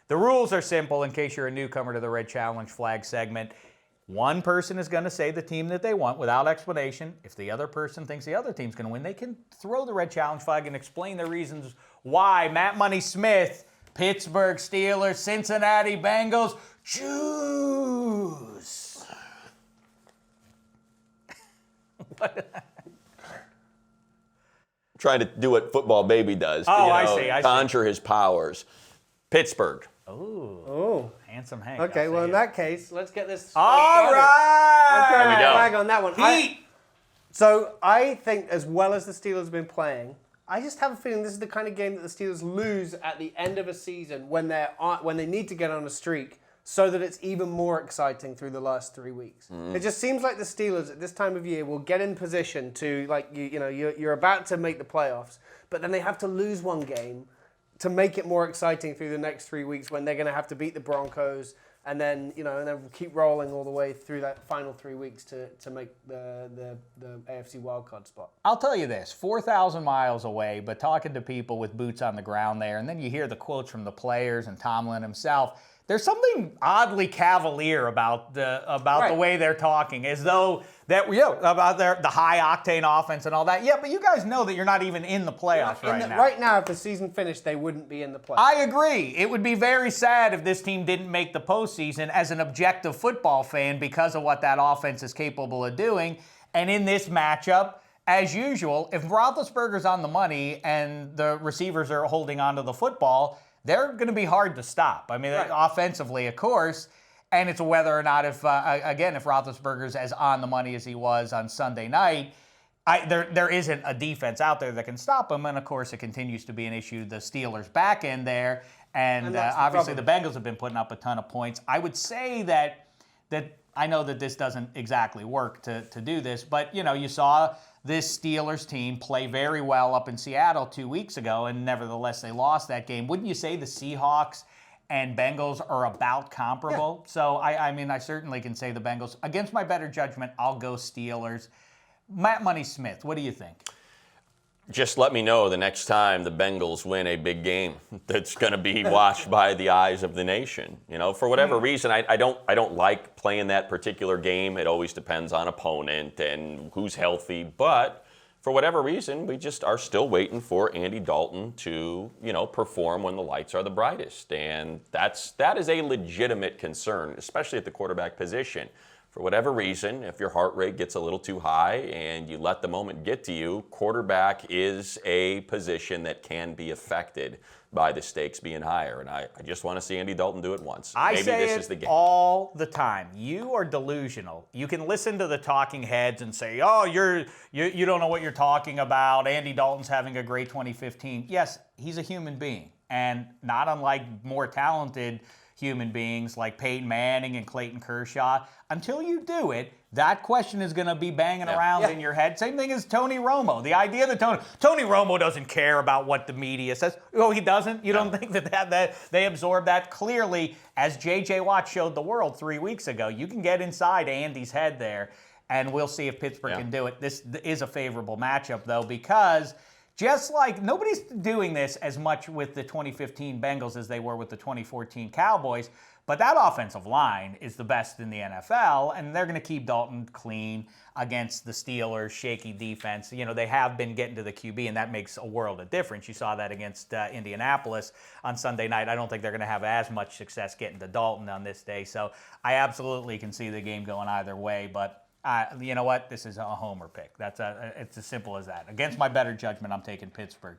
The rules are simple in case you're a newcomer to the Red Challenge Flag segment. One person is going to say the team that they want without explanation. If the other person thinks the other team's going to win, they can throw the Red Challenge Flag and explain their reasons why. Matt Money Smith, Pittsburgh Steelers, Cincinnati Bengals, choose. Trying to do what Football Baby does. Oh, I see. Conjure his powers. Pittsburgh. Oh, handsome Hank. Okay, well, in that case, let's get this. All right. I'm throwing There we a go. flag on that one. Heat. So I think, as well as the Steelers have been playing, I just have a feeling this is the kind of game that the Steelers lose at the end of a season when they need to get on a streak, so that it's even more exciting through the last 3 weeks. It just seems like the Steelers at this time of year will get in position to, like, you're about to make the playoffs, but then they have to lose one game to make it more exciting through the next 3 weeks when they're going to have to beat the Broncos and then keep rolling all the way through that final 3 weeks to make the AFC wildcard spot. I'll tell you this, 4,000 miles away, but talking to people with boots on the ground there, and then you hear the quotes from the players and Tomlin himself. There's something oddly cavalier about the way they're talking, as though about the high octane offense and all that. Yeah, but you guys know that you're not even in the playoffs now. Right now, if the season finished, they wouldn't be in the playoffs. I agree. It would be very sad if this team didn't make the postseason as an objective football fan because of what that offense is capable of doing. And in this matchup, as usual, if Roethlisberger's on the money and the receivers are holding onto the football, they're going to be hard to stop. I mean, offensively, of course, and it's whether or not if Roethlisberger's as on the money as he was on Sunday night, there isn't a defense out there that can stop him, and of course, it continues to be an issue. The Steelers' back end there, and obviously the Bengals have been putting up a ton of points. I would say that I know that this doesn't exactly work to do this, but you saw this Steelers team play very well up in Seattle 2 weeks ago, and nevertheless they lost that game. Wouldn't you say the Seahawks and Bengals are about comparable? Yeah. So I certainly can say the Bengals. Against my better judgment, I'll go Steelers. Matt Money Smith, what do you think? Just let me know the next time the Bengals win a big game that's going to be watched by the eyes of the nation. For whatever reason, I don't like playing that particular game. It always depends on opponent and who's healthy. But for whatever reason, we just are still waiting for Andy Dalton to, perform when the lights are the brightest. And that is a legitimate concern, especially at the quarterback position. For whatever reason, if your heart rate gets a little too high and you let the moment get to you, quarterback is a position that can be affected by the stakes being higher. And I just want to see Andy Dalton do it once. Maybe this is the game. All the time. You are delusional. You can listen to the talking heads and say, oh, you don't know what you're talking about. Andy Dalton's having a great 2015. Yes, he's a human being. And not unlike more talented human beings like Peyton Manning and Clayton Kershaw. Until you do it, that question is going to be banging around in your head. Same thing as Tony Romo. The idea that Tony Romo doesn't care about what the media says. Oh, he doesn't? You don't think that they absorb that? Clearly, as J.J. Watt showed the world 3 weeks ago, you can get inside Andy's head there, and we'll see if Pittsburgh can do it. This is a favorable matchup, though, because just like nobody's doing this as much with the 2015 Bengals as they were with the 2014 Cowboys, but that offensive line is the best in the NFL, and they're going to keep Dalton clean against the Steelers' shaky defense. They have been getting to the QB, and that makes a world of difference. You saw that against Indianapolis on Sunday night. I don't think they're going to have as much success getting to Dalton on this day, so I absolutely can see the game going either way, but you know what? This is a homer pick. It's as simple as that. Against my better judgment, I'm taking Pittsburgh.